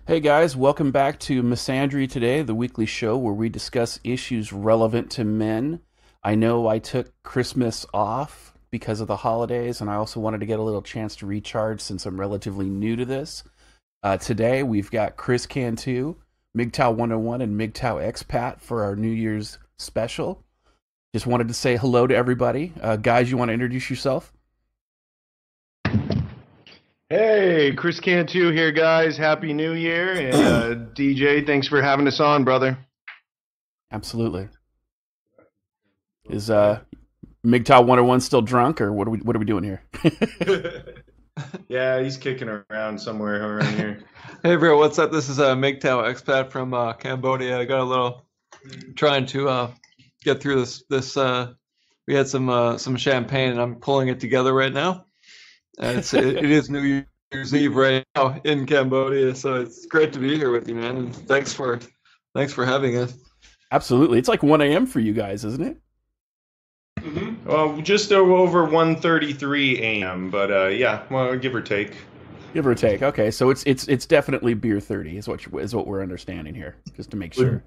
Hey guys, welcome back to Misandry today, the weekly show where we discuss issues relevant to men. I know I took Christmas off because of the holidays, and I also wanted to get a little chance to recharge since I'm relatively new to this. Today we've got Kris Cantu, MGTOW 101, and MGTOW ExPat for our New Year's special. Just wanted to say hello to everybody. Guys, you want to introduce yourself? Hey, Kris Cantu here, guys. Happy New Year. And DJ, thanks for having us on, brother. Absolutely. Is MGTOW 101 still drunk, or what are we doing here? Yeah, he's kicking around somewhere around here. Hey, bro, what's up? This is MGTOW ExPat from Cambodia. I got a little trying to get through this. We had some champagne, and I'm pulling it together right now. And it is New Year's Eve right now in Cambodia, so it's great to be here with you, man. And thanks for having us. Absolutely. It's like 1 a.m. for you guys, isn't it? Mm-hmm. Well, just over 1:33 a.m., but yeah, well, give or take. Give or take. Okay, so it's definitely beer 30 is what we're understanding here, just to make sure.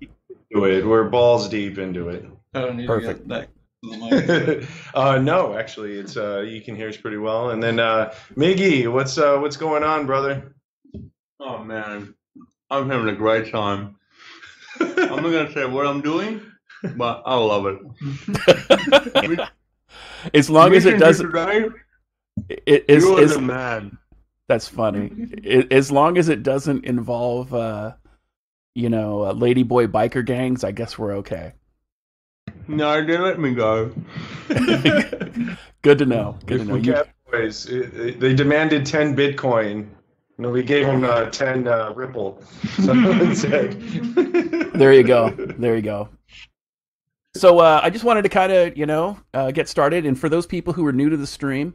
We're balls deep into it. I don't need Perfect. to get back to the mic. No, actually, it's you can hear us pretty well. And then Miggy, what's going on, brother? Oh man, I'm having a great time. I'm not gonna say what I'm doing, but I love it. As long as it doesn't. You are the man. That's funny. As long as it doesn't involve, ladyboy biker gangs, I guess we're okay. No, they let me go. Good to know. Good to know. Boys, they demanded 10 Bitcoin. No, we gave them 10 Ripple. There you go. There you go. So I just wanted to kind of, get started. And for those people who are new to the stream,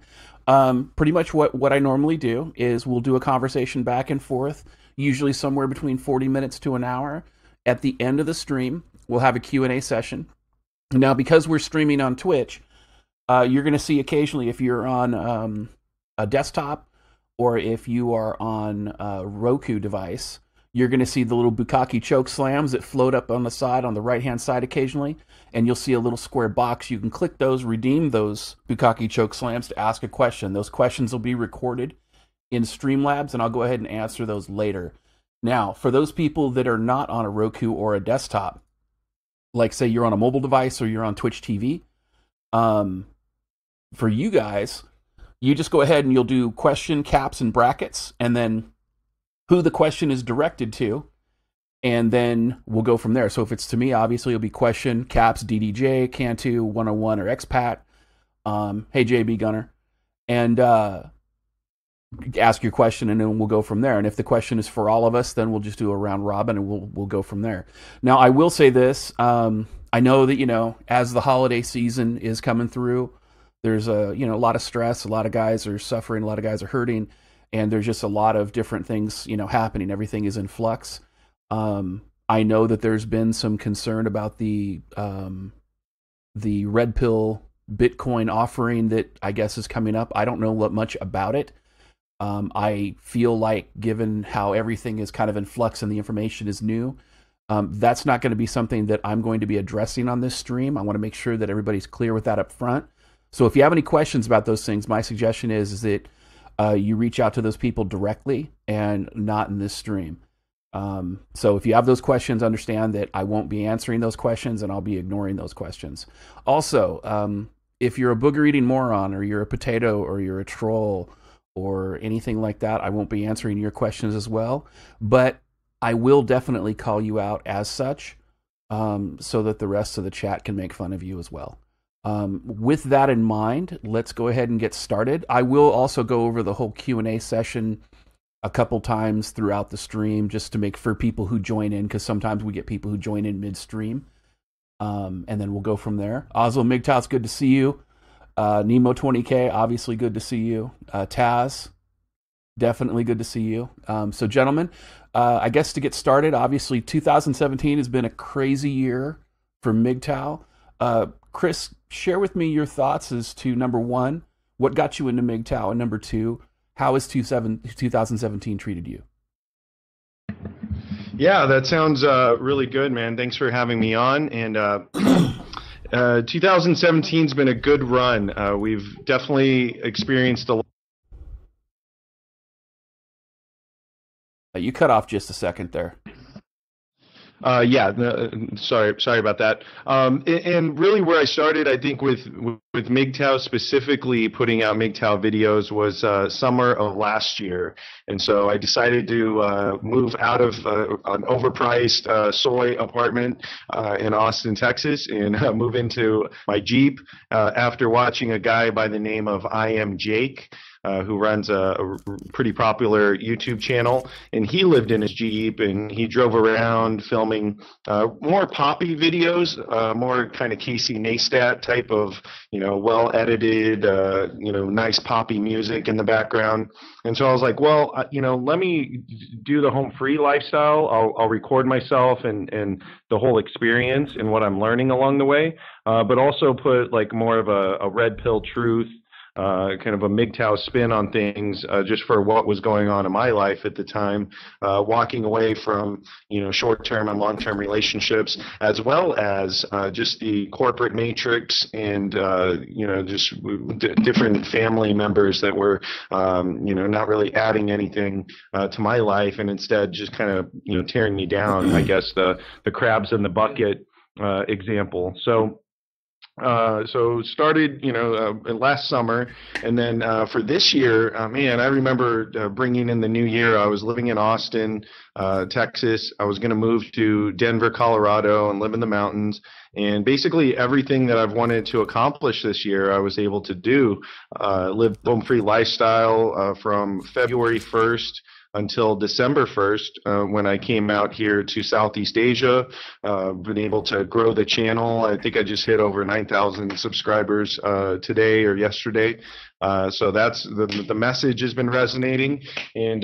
pretty much what I normally do is we'll do a conversation back and forth, usually somewhere between 40 minutes to an hour. At the end of the stream, we'll have a Q&A session. Now, because we're streaming on Twitch, you're going to see occasionally if you're on a desktop or if you are on a Roku device, you're going to see the little bukkake choke slams that float up on the side, on the right-hand side occasionally, and you'll see a little square box. You can click those, redeem those bukkake choke slams to ask a question. Those questions will be recorded in Streamlabs, and I'll go ahead and answer those later. Now, for those people that are not on a Roku or a desktop, like say you're on a mobile device or you're on Twitch TV, for you guys, you just go ahead and you'll do question, caps, and brackets, and then who the question is directed to, and then we'll go from there. So if it's to me, obviously it'll be question, caps, DDJ, Cantu, 101, or ExPat. Hey, JB Gunner. And ask your question, and then we'll go from there. And if the question is for all of us, then we'll just do a round robin, and we'll go from there. Now, I will say this. I know that, as the holiday season is coming through, there's a lot of stress. A lot of guys are suffering. A lot of guys are hurting. And there's just a lot of different things, happening. Everything is in flux. I know that there's been some concern about the red pill Bitcoin offering that I guess is coming up. I don't know much about it. I feel like, given how everything is kind of in flux and the information is new, that's not going to be something that I'm going to be addressing on this stream. I want to make sure that everybody's clear with that up front. So if you have any questions about those things, my suggestion is that you reach out to those people directly and not in this stream. So if you have those questions, understand that I won't be answering those questions and I'll be ignoring those questions. Also, if you're a booger-eating moron or you're a potato or you're a troll or anything like that, I won't be answering your questions as well. But I will definitely call you out as such, so that the rest of the chat can make fun of you as well. With that in mind, let's go ahead and get started. I will also go over the whole Q&A session a couple times throughout the stream, just to make for people who join in, because sometimes we get people who join in midstream. And then we'll go from there. Oslo MGTOW, it's good to see you. Nemo 20K, obviously good to see you. Taz, definitely good to see you. So gentlemen, I guess to get started, obviously 2017 has been a crazy year for MGTOW. Kris, share with me your thoughts as to, number one, what got you into MGTOW, and number two, how has 2017 treated you? Yeah, that sounds really good, man. Thanks for having me on. And 2017's been a good run. We've definitely experienced a. You cut off just a second there. Yeah, sorry about that. And really, where I started, I think, with MGTOW specifically putting out MGTOW videos was summer of last year, and so I decided to move out of an overpriced soy apartment in Austin, Texas, and move into my Jeep after watching a guy by the name of I Am Jake. Who runs a pretty popular YouTube channel, and he lived in his Jeep and he drove around filming more poppy videos, more kind of Casey Neistat type of, well edited, nice poppy music in the background. And so I was like, well, let me do the home free lifestyle. I'll record myself and the whole experience and what I'm learning along the way, but also put like more of a red pill truth, kind of a MGTOW spin on things, just for what was going on in my life at the time, walking away from, short-term and long-term relationships, as well as just the corporate matrix and, just different family members that were, not really adding anything to my life, and instead just kind of, tearing me down, I guess, the crabs in the bucket example. So started, last summer, and then for this year, man, I remember bringing in the new year. I was living in Austin, Texas. I was going to move to Denver, Colorado, and live in the mountains. And basically everything that I've wanted to accomplish this year, I was able to do. Live home-free lifestyle from February 1st until December 1st, when I came out here to Southeast Asia. Been able to grow the channel. I think I just hit over 9,000 subscribers today or yesterday. So that's the message has been resonating, and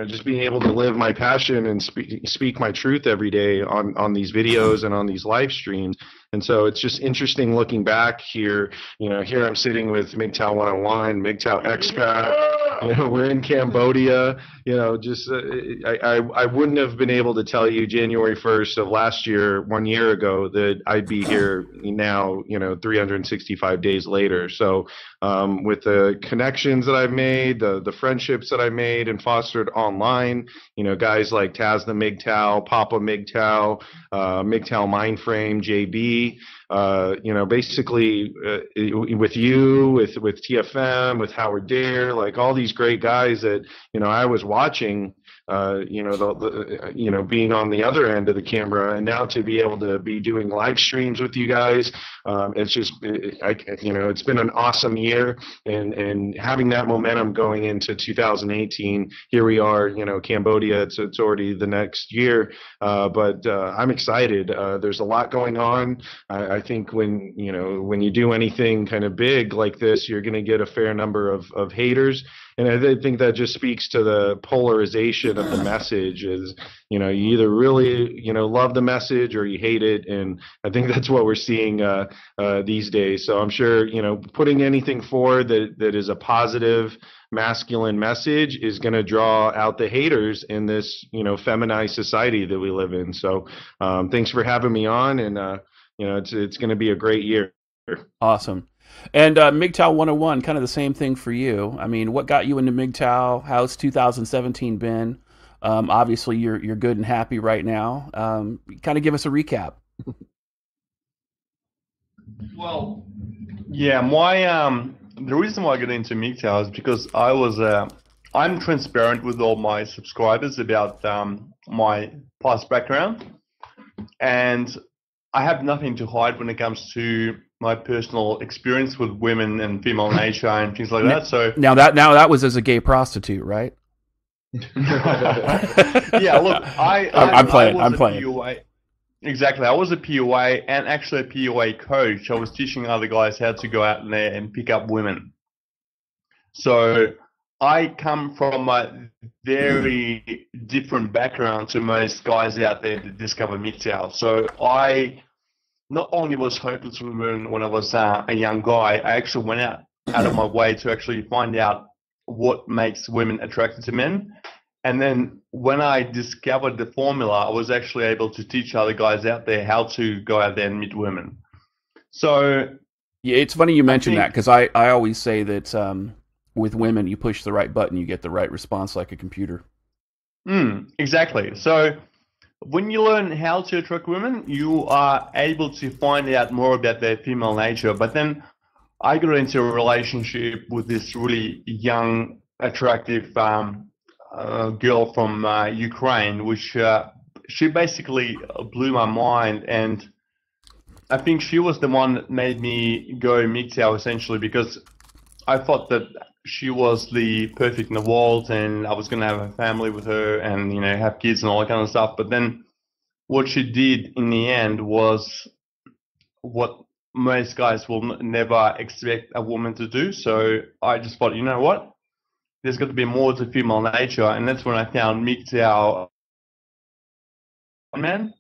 just being able to live my passion and speak my truth every day on these videos and on these live streams. And so it's just interesting looking back here. Here I'm sitting with MGTOW 101, MGTOW ExPat. We're in Cambodia. I wouldn't have been able to tell you January 1st of last year, 1 year ago, that I'd be here now, 365 days later. So with the connections that I've made, the friendships that I've made and fostered online, guys like Taz the MGTOW, Papa MGTOW, MGTOW Mindframe, JB, basically with you, with TFM, with Howard Dare, like all these great guys that, I was watching, being on the other end of the camera, and now to be able to be doing live streams with you guys, it's just, it's been an awesome year, and having that momentum going into 2018. Here we are, Cambodia. It's already the next year, but I'm excited. There's a lot going on. I think when you do anything kind of big like this, you're going to get a fair number of haters. And I think that just speaks to the polarization of the message. Is you either really love the message or you hate it, and I think that's what we're seeing these days. So I'm sure putting anything forward that is a positive masculine message is going to draw out the haters in this feminized society that we live in. So thanks for having me on, and it's going to be a great year. Awesome. And MGTOW 101, kind of the same thing for you. I mean, what got you into MGTOW? How's 2017 been? Obviously, you're good and happy right now. Kind of give us a recap. Well, yeah, the reason why I got into MGTOW is because I'm transparent with all my subscribers about my past background, and I have nothing to hide when it comes to my personal experience with women and female nature and things like that. So now that was as a gay prostitute, right? Yeah, look, I'm playing. PUA. Exactly, I was a PUA and actually a PUA coach. I was teaching other guys how to go out in there and pick up women. So I come from a very different background to most guys out there that discover MGTOW. So I not only was hopeless with women when I was a young guy, I actually went out of my way to actually find out what makes women attracted to men. And then when I discovered the formula, I was actually able to teach other guys out there how to go out there and meet women. So yeah, it's funny you mentioned that, because I always say that with women, you push the right button, you get the right response like a computer. Exactly. So when you learn how to attract women, you are able to find out more about their female nature. But then I got into a relationship with this really young, attractive girl from Ukraine, which she basically blew my mind. And I think she was the one that made me go MGTOW, essentially, because I thought that she was the perfect in the world and I was going to have a family with her and, you know, have kids and all that kind of stuff. But then what she did in the end was what most guys will never expect a woman to do. So I just thought, you know what? There's got to be more to female nature. And that's when I found MGTOW man.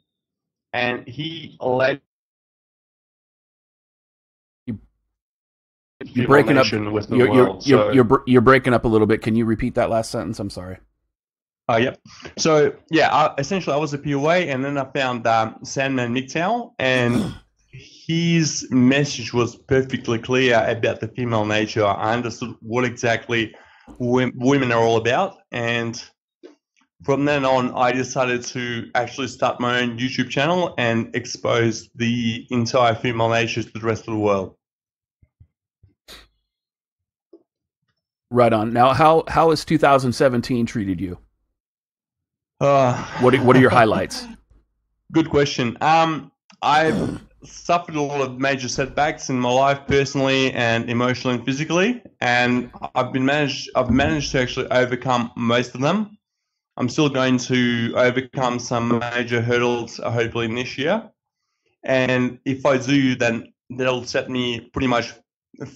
And he led You're breaking up. You're breaking up a little bit. Can you repeat that last sentence? I'm sorry. Yep. So yeah, essentially I was a POA, and then I found Sandman MGTOW, and his message was perfectly clear about the female nature. I understood what exactly women are all about, and from then on, I decided to actually start my own YouTube channel and expose the entire female nature to the rest of the world. Right on. Now, how has 2017 treated you? What are your highlights? Good question. I've suffered a lot of major setbacks in my life, personally and emotionally and physically, and I've managed to actually overcome most of them. I'm still going to overcome some major hurdles, hopefully this year, and if I do, then that'll set me pretty much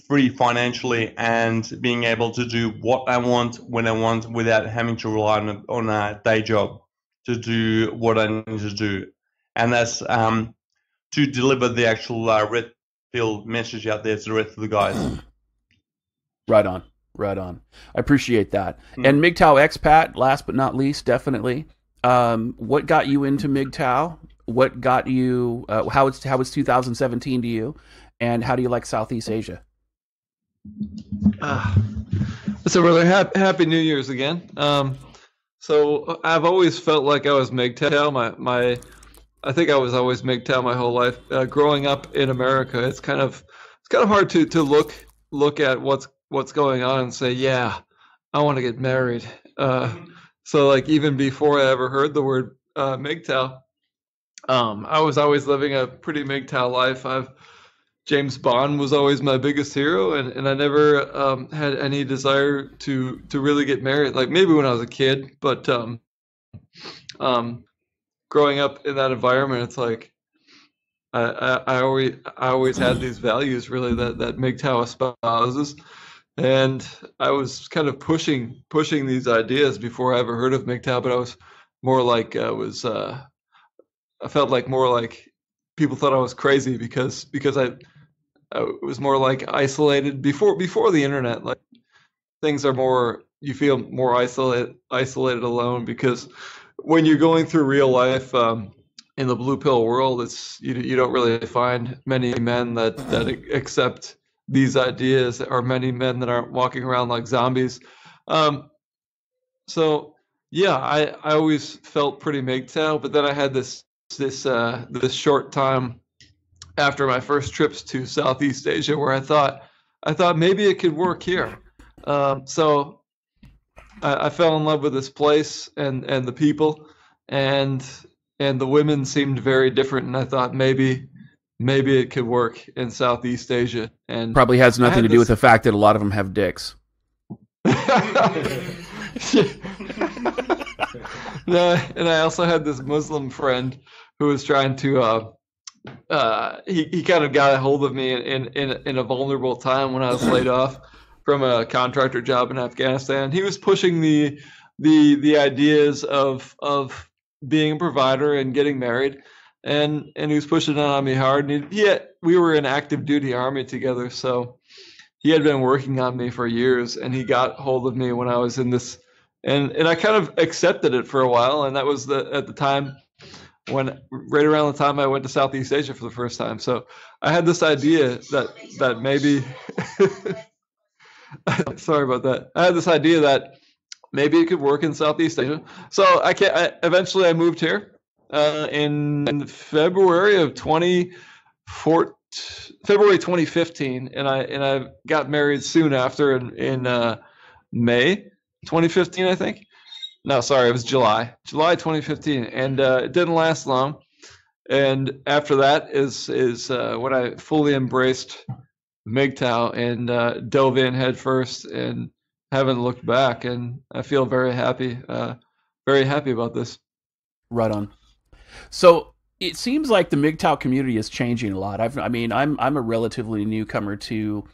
free financially and being able to do what I want when I want without having to rely on a day job to do what I need to do. And that's to deliver the actual red pill message out there to the rest of the guys. Right on. Right on. I appreciate that. And MGTOW ExPat, last but not least, definitely. What got you into MGTOW? What got you, how was 2017 to you? And how do you like Southeast Asia? So really happy New Year's again. So I've always felt like I was MGTOW. I think I was always MGTOW my whole life. Growing up in America, it's kind of hard to look at what's going on and say, yeah, I want to get married. So like even before I ever heard the word MGTOW, I was always living a pretty MGTOW life. James Bond was always my biggest hero, and I never had any desire to really get married. Like maybe when I was a kid, but growing up in that environment, it's like I always had these values really that MGTOW espouses, and I was kind of pushing these ideas before I ever heard of MGTOW. But I was more like I felt like more like people thought I was crazy because I was more like isolated before the internet. Like things are more, you feel more isolated alone, because when you're going through real life in the blue pill world, it's you don't really find many men that accept these ideas, or many men that aren't walking around like zombies. So yeah, I always felt pretty MGTOW, but then I had this short time after my first trips to Southeast Asia where I thought maybe it could work here. So I fell in love with this place and the people, and the women seemed very different, and I thought maybe it could work in Southeast Asia. And probably has nothing to do with the fact that a lot of them have dicks. No, and I also had this Muslim friend who was trying to he kind of got a hold of me in a vulnerable time when I was laid off from a contractor job in Afghanistan. He was pushing the ideas of being a provider and getting married, and he was pushing it on me hard. And we were in active duty army together, so he had been working on me for years, and he got hold of me when I was in this and I kind of accepted it for a while, and that was at the time when right around the time I went to Southeast Asia for the first time. So I had this idea that maybe sorry about that. I had this idea that maybe it could work in Southeast Asia. So eventually I moved here in February 2015, and I got married soon after in May 2015, I think. No, sorry, it was July 2015, and it didn't last long. And after that is when I fully embraced MGTOW and dove in head first and haven't looked back. And I feel very happy about this. Right on. So it seems like the MGTOW community is changing a lot. I'm a relatively newcomer to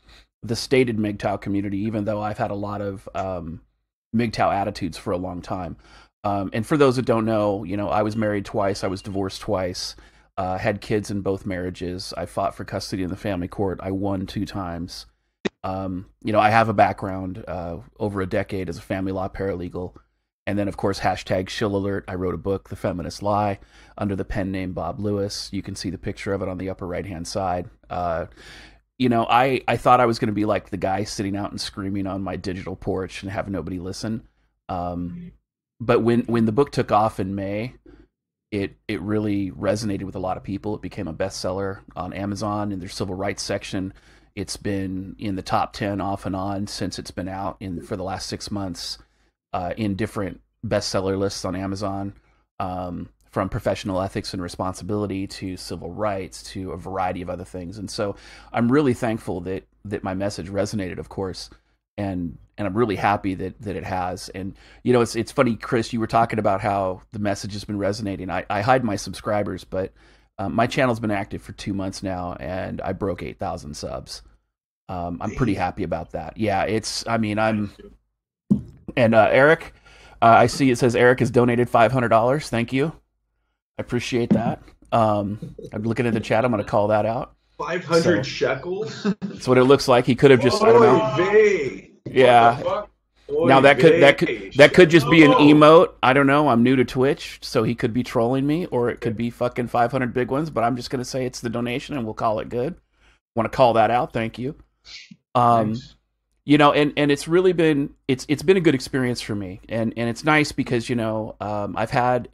the stated MGTOW community, even though I've had a lot of MGTOW attitudes for a long time. And for those that don't know, I was married twice, I was divorced twice, had kids in both marriages. I fought for custody in the family court. I won 2 times. I have a background over a decade as a family law paralegal. And then, of course, hashtag shill alert. I wrote a book, The Feminist Lie, under the pen name Bob Lewis. You can see the picture of it on the upper right-hand side. I thought I was going to be like the guy sitting out and screaming on my digital porch and have nobody listen. But when the book took off in May, it really resonated with a lot of people. It became a bestseller on Amazon in their civil rights section. It's been in the top 10 off and on since it's been out for the last 6 months in different bestseller lists on Amazon, from professional ethics and responsibility to civil rights to a variety of other things. And so I'm really thankful that my message resonated, of course, and I'm really happy that it has. And it's funny, Kris, you were talking about how the message has been resonating. I hide my subscribers, but my channel's been active for 2 months now, and I broke 8,000 subs. I'm pretty happy about that. Yeah, Eric, I see it says Eric has donated $500. Thank you. I appreciate that. I'm looking at the chat. I'm going to call that out. 500 shekels? That's what it looks like. He could have just, I don't know. Yeah. Now that could just be an emote. I don't know. I'm new to Twitch, so he could be trolling me, or it could be fucking 500 big ones. But I'm just gonna say it's the donation, and we'll call it good. Want to call that out? Thank you. Nice. And it's really been it's been a good experience for me, and it's nice because I've had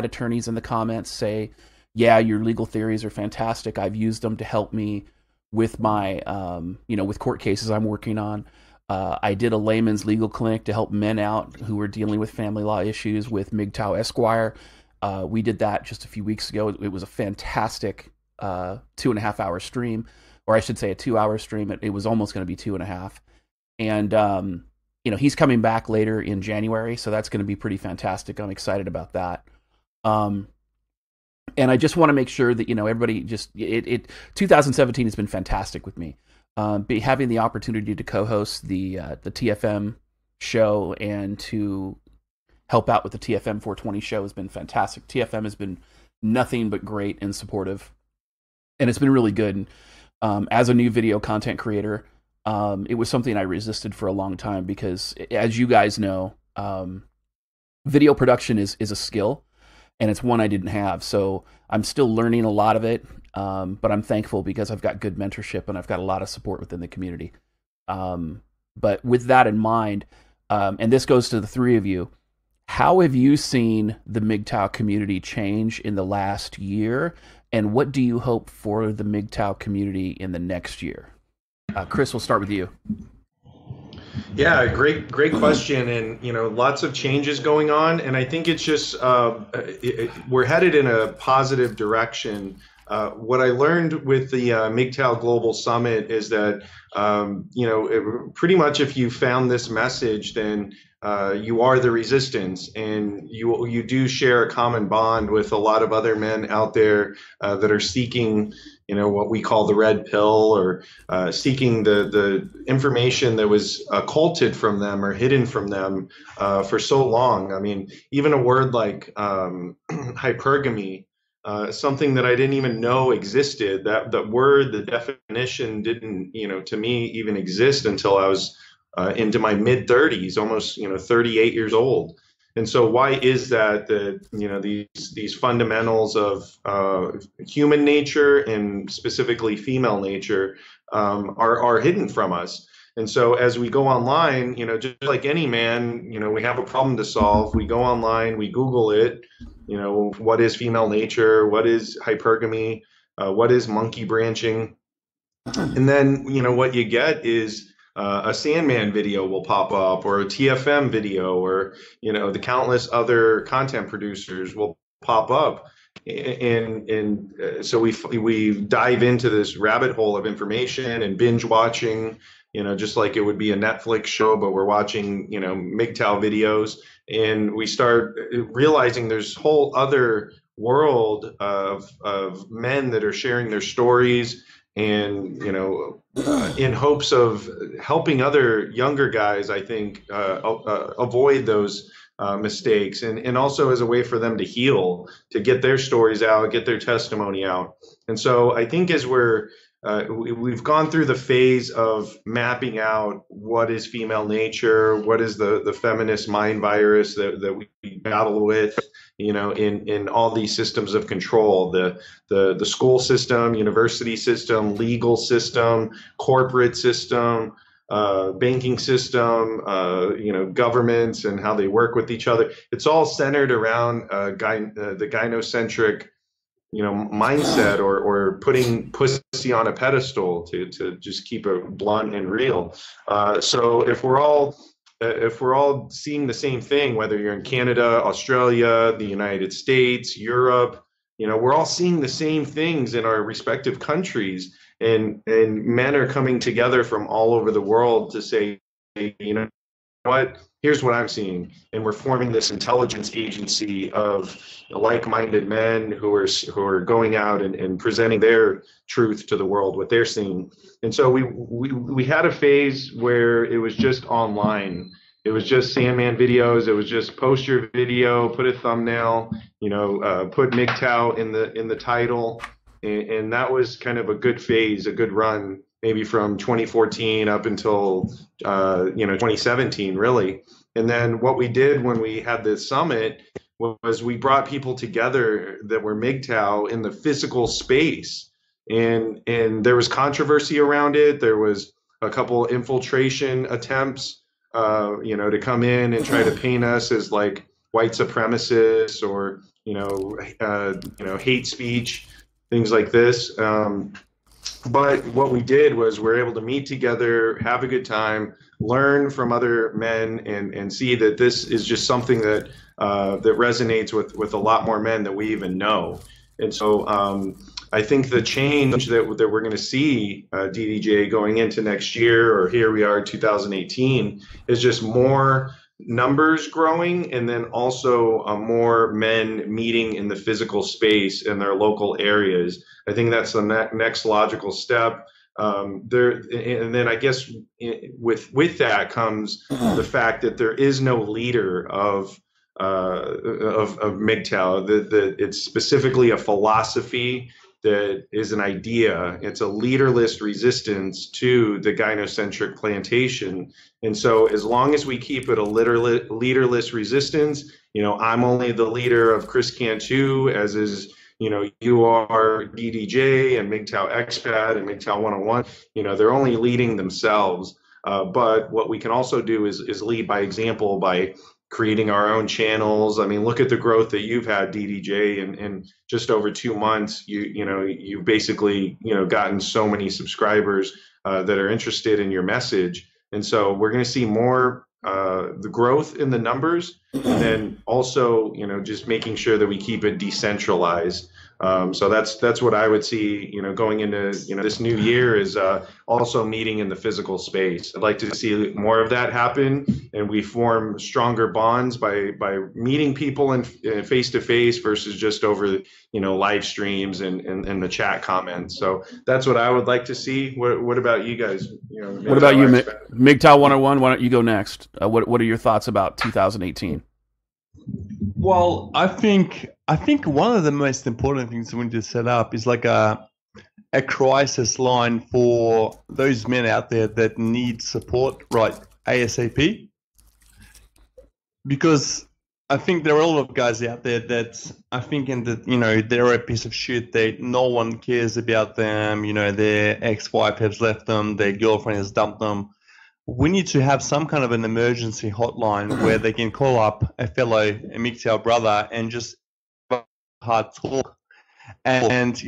attorneys in the comments say, yeah, your legal theories are fantastic. I've used them to help me with my with court cases I'm working on. I did a layman's legal clinic to help men out who were dealing with family law issues with MGTOW Esquire. We did that just a few weeks ago. It was a fantastic 2.5 hour stream, or I should say a 2 hour stream. It was almost going to be 2.5. And, he's coming back later in January, so that's going to be pretty fantastic. I'm excited about that. And I just want to make sure that, everybody 2017 has been fantastic with me. Having the opportunity to co-host the TFM show and to help out with the TFM 420 show has been fantastic. TFM has been nothing but great and supportive, and it's been really good. As a new video content creator, it was something I resisted for a long time because, as you guys know, video production is a skill, and it's one I didn't have. So I'm still learning a lot of it, but I'm thankful because I've got good mentorship and I've got a lot of support within the community. But with that in mind, and this goes to the three of you, how have you seen the MGTOW community change in the last year, and what do you hope for the MGTOW community in the next year? Kris, we'll start with you. Yeah, great question, and lots of changes going on, and I think it's just we're headed in a positive direction. What I learned with the MGTOW Global Summit is that pretty much if you found this message, then you are the resistance, and you do share a common bond with a lot of other men out there that are seeking what we call the red pill, or seeking the information that was occulted from them or hidden from them for so long. I mean, even a word like hypergamy, something that I didn't even know existed. That word, the definition didn't, to me even exist until I was into my mid 30s, almost 38 years old. And so why is that these fundamentals of human nature and specifically female nature are hidden from us? And so as we go online, just like any man, we have a problem to solve. We go online, we Google it, what is female nature? What is hypergamy? What is monkey branching? And then, what you get is a Sandman video will pop up, or a TFM video, or, the countless other content producers will pop up. And so we dive into this rabbit hole of information and binge watching, just like it would be a Netflix show, but we're watching, MGTOW videos, and we start realizing there's whole other world of men that are sharing their stories, and in hopes of helping other younger guys, I think, avoid those mistakes, and also as a way for them to heal, to get their stories out, get their testimony out. And so I think as we've gone through the phase of mapping out what is female nature, what is the feminist mind virus that we battle with, in all these systems of control, the school system, university system, legal system, corporate system, banking system, governments and how they work with each other. It's all centered around the gynocentric mindset, or putting pussy on a pedestal, to just keep it blunt and real. So if we're all seeing the same thing, whether you're in Canada, Australia, the United States, Europe, we're all seeing the same things in our respective countries, and men are coming together from all over the world to say, what? Here's what I'm seeing. And we're forming this intelligence agency of like-minded men who are going out and presenting their truth to the world, what they're seeing. And so we had a phase where it was just online. It was just Sandman videos. It was just post your video, put a thumbnail, put MGTOW in the title. And that was kind of a good phase, a good run, maybe from 2014 up until 2017, really. And then what we did when we had this summit was we brought people together that were MGTOW in the physical space, and there was controversy around it. There was a couple infiltration attempts, to come in and try to paint us as like white supremacists, or hate speech, things like this. But what we did was we're able to meet together, have a good time, learn from other men, and see that this is just something that that resonates with a lot more men than we even know. And so I think the change that we're going to see, DDJ, going into next year, or here we are 2018, is just more numbers growing, and then also more men meeting in the physical space in their local areas. I think that's the next logical step. And then I guess with that comes the fact that there is no leader of MGTOW. That it's specifically a philosophy that is an idea. It's a leaderless resistance to the gynocentric plantation. And so as long as we keep it a leaderless resistance, I'm only the leader of Kris Cantu, as is, you are DDJ and MGTOW ExPat and MGTOW 101, they're only leading themselves. But what we can also do is lead by example by creating our own channels. I mean, look at the growth that you've had, DDJ, in just over 2 months. You've basically gotten so many subscribers that are interested in your message, and so we're going to see more the growth in the numbers, and then also just making sure that we keep it decentralized. So that's what I would see, going into this new year, is also meeting in the physical space. I'd like to see more of that happen, and we form stronger bonds by meeting people in face to face versus just over live streams and the chat comments. So that's what I would like to see. What about you guys? What about you, MGTOW 101? Why don't you go next? What are your thoughts about 2018? Well, I think one of the most important things we need to set up is like a crisis line for those men out there that need support right ASAP, because I think there are a lot of guys out there that are thinking that, they're a piece of shit. No one cares about them. Their ex-wife has left them. Their girlfriend has dumped them. We need to have some kind of an emergency hotline where they can call up a fellow MGTOW brother and just hard talk. And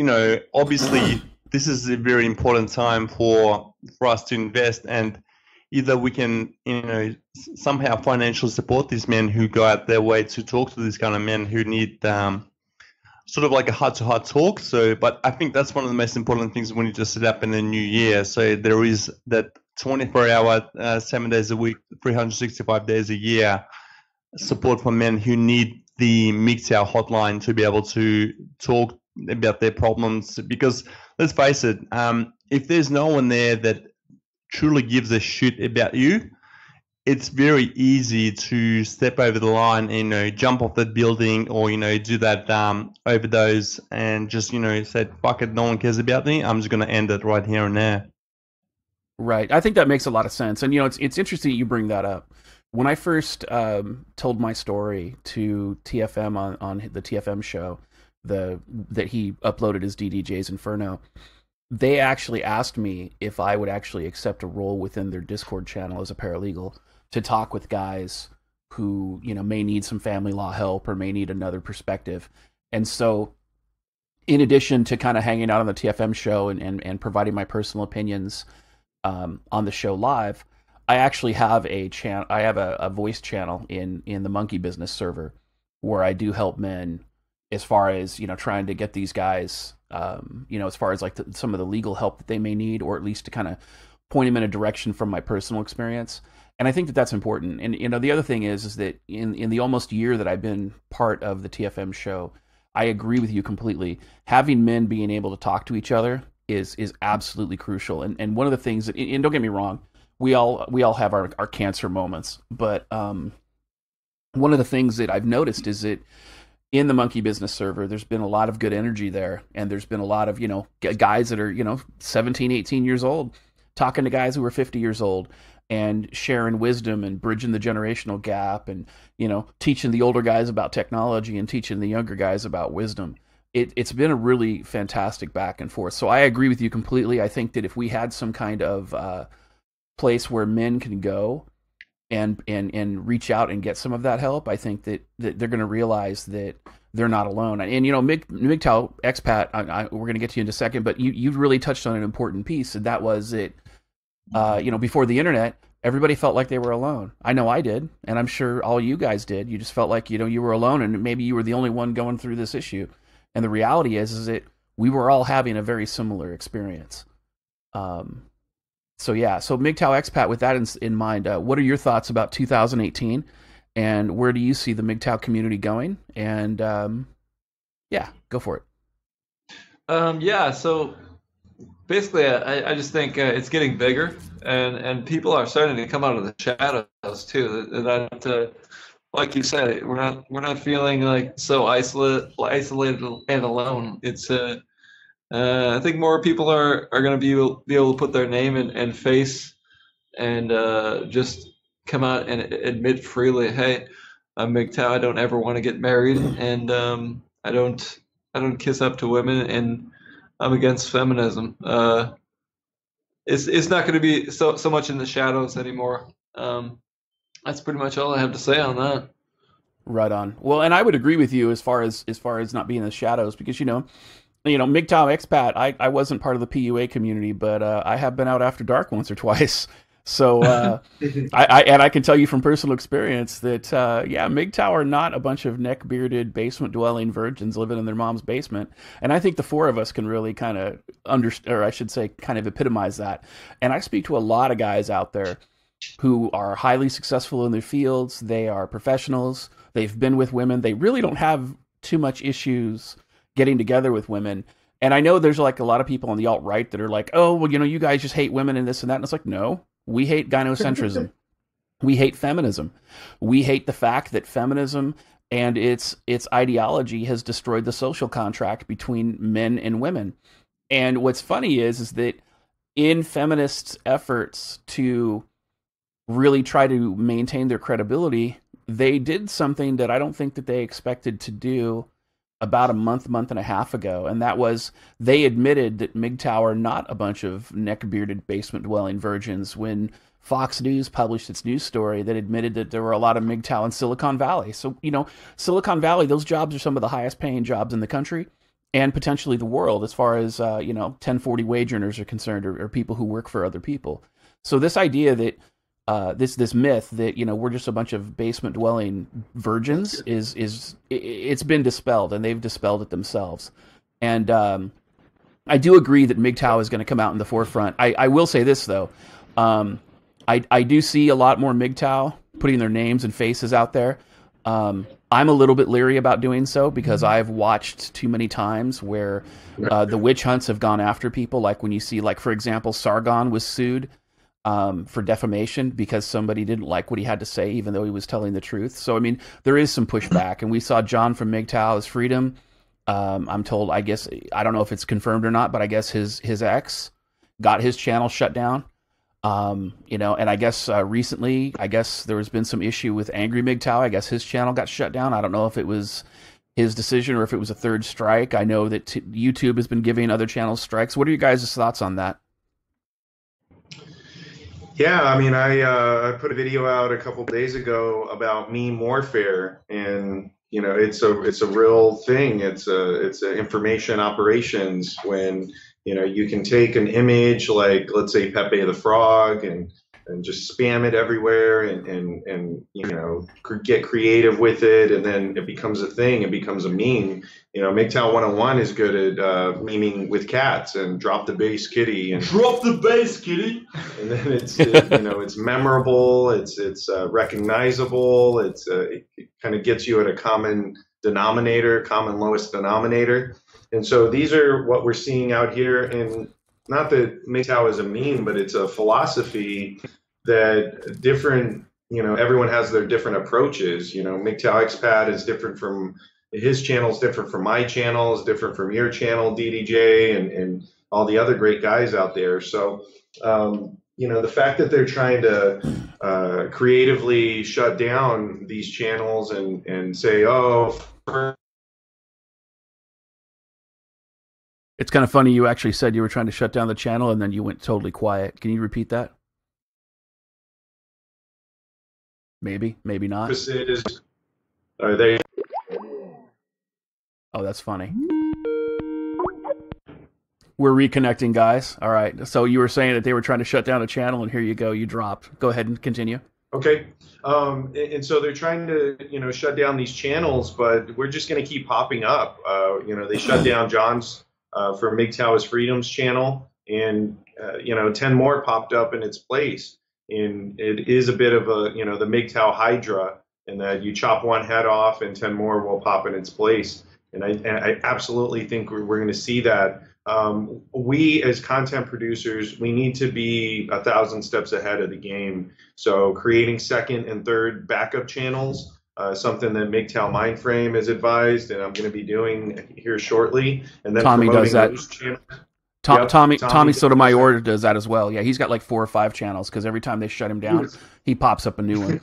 obviously, this is a very important time for us to invest, and either we can, somehow financially support these men who go out their way to talk to these kind of men who need sort of like a heart-to-heart talk. So, but I think that's one of the most important things we need to set up in the new year. So there is that 24-hour, 7 days a week, 365 days a year support for men who need the MGTOW hotline to be able to talk about their problems. Because let's face it, if there's no one there that truly gives a shit about you, it's very easy to step over the line and jump off that building, or do that overdose and just say, fuck it, no one cares about me, I'm just going to end it right here and there. Right. I think that makes a lot of sense. And it's interesting you bring that up. When I first told my story to TFM on the TFM show, that he uploaded his DDJ's Inferno, they actually asked me if I would actually accept a role within their Discord channel as a paralegal to talk with guys who, may need some family law help or may need another perspective. And so in addition to kind of hanging out on the TFM show and providing my personal opinions on the show live, I actually have a voice channel in the Monkey Business server where I do help men as far as, trying to get these guys, as far as like some of the legal help that they may need, or at least to kind of point them in a direction from my personal experience. And I think that that's important. And, the other thing is that in the almost year that I've been part of the TFM show, I agree with you completely. Having men being able to talk to each other is absolutely crucial. And one of the things that, and don't get me wrong, we all have our cancer moments, but one of the things that I've noticed is that in the Monkey Business server, there's been a lot of good energy there, and there's been a lot of guys that are 17, 18 years old talking to guys who are 50 years old and sharing wisdom and bridging the generational gap, and teaching the older guys about technology and teaching the younger guys about wisdom. It's been a really fantastic back and forth. So I agree with you completely. I think that if we had some kind of place where men can go and reach out and get some of that help, I think that they're going to realize that they're not alone. And MGTOW ExPat, we're going to get to you in a second, but you really touched on an important piece, and that was that before the internet, everybody felt like they were alone. I know I did, and I'm sure all you guys did. You just felt like you were alone, and maybe you were the only one going through this issue. And the reality is that we were all having a very similar experience. So MGTOW ExPat, with that in mind, what are your thoughts about 2018, and where do you see the MGTOW community going? And go for it. So basically, I just think it's getting bigger, and people are starting to come out of the shadows too. That like you said, we're not feeling like so isolated and alone. It's I think more people are going to be able to put their name and face, and just come out and admit freely, hey, I'm MGTOW. I don't ever want to get married, and I don't kiss up to women, and I'm against feminism. It's not going to be so much in the shadows anymore. That's pretty much all I have to say on that. Right on. Well, and I would agree with you as far as not being in the shadows, because MGTOW ExPat, I wasn't part of the PUA community, but I have been out after dark once or twice. So I can tell you from personal experience that MGTOW are not a bunch of neck-bearded, basement-dwelling virgins living in their mom's basement. And I think the four of us can really kind of kind of epitomize that. And I speak to a lot of guys out there who are highly successful in their fields. They are professionals. They've been with women. They really don't have too much issues getting together with women. And I know there's like a lot of people on the alt-right that are like, oh, well, you guys just hate women and this and that. And it's like, no, we hate gynocentrism. We hate feminism. We hate the fact that feminism and its ideology has destroyed the social contract between men and women. And what's funny is that in feminists' efforts to really try to maintain their credibility, they did something that I don't think that they expected to do about a month and a half ago, and that was they admitted that MGTOW are not a bunch of neck-bearded basement-dwelling virgins when Fox News published its news story that admitted that there were a lot of MGTOW in Silicon Valley. So, you know, Silicon Valley, those jobs are some of the highest paying jobs in the country and potentially the world as far as, 1040 wage earners are concerned, or people who work for other people. So this idea that this myth that, we're just a bunch of basement dwelling virgins it's been dispelled, and they've dispelled it themselves. And I do agree that MGTOW is going to come out in the forefront. I will say this though, I do see a lot more MGTOW putting their names and faces out there. I'm a little bit leery about doing so because I've watched too many times where the witch hunts have gone after people. Like when you see, like, for example, Sargon was sued for defamation because somebody didn't like what he had to say, even though he was telling the truth. So, I mean, there is some pushback. And we saw John from MGTOW Freedom. I'm told, I guess, I don't know if it's confirmed or not, but I guess his ex got his channel shut down. And I guess recently, there has been some issue with Angry MGTOW. I guess his channel got shut down. I don't know if it was his decision or if it was a third strike. I know that YouTube has been giving other channels strikes. What are you guys' thoughts on that? Yeah, I mean, I put a video out a couple days ago about meme warfare, and it's a real thing. It's information operations when you can take an image like, let's say, Pepe the Frog and just spam it everywhere and get creative with it, and then it becomes a thing. It becomes a meme. MGTOW 101 is good at memeing with cats and drop the bass kitty and drop the bass kitty, and then it's memorable. It's recognizable. It kind of gets you at a common lowest denominator. And so these are what we're seeing out here. And not that MGTOW is a meme, but it's a philosophy that different, everyone has their different approaches. MGTOW ExPat is different from his channel, is different from my channel, is different from your channel, DDJ, and all the other great guys out there. So, the fact that they're trying to creatively shut down these channels and say, it's kind of funny. You actually said you were trying to shut down the channel, and then you went totally quiet. Can you repeat that? Maybe not. Are they? Oh, that's funny. We're reconnecting, guys. All right. So you were saying that they were trying to shut down a channel, and here you go. You dropped. Go ahead and continue. Okay. And so they're trying to, shut down these channels, but we're just going to keep popping up. They shut down John's from MGTOW Freedom's channel, and 10 more popped up in its place. And it is a bit of a, the MGTOW Hydra, in that you chop one head off and 10 more will pop in its place. And I absolutely think we're going to see that. We as content producers, we need to be 1,000 steps ahead of the game. So creating second and third backup channels, something that MGTOW Mindframe has advised, and I'm going to be doing here shortly. And then Tommy does that. Tommy Sotomayor does that as well. Yeah, he's got like 4 or 5 channels because every time they shut him down, he pops up a new one.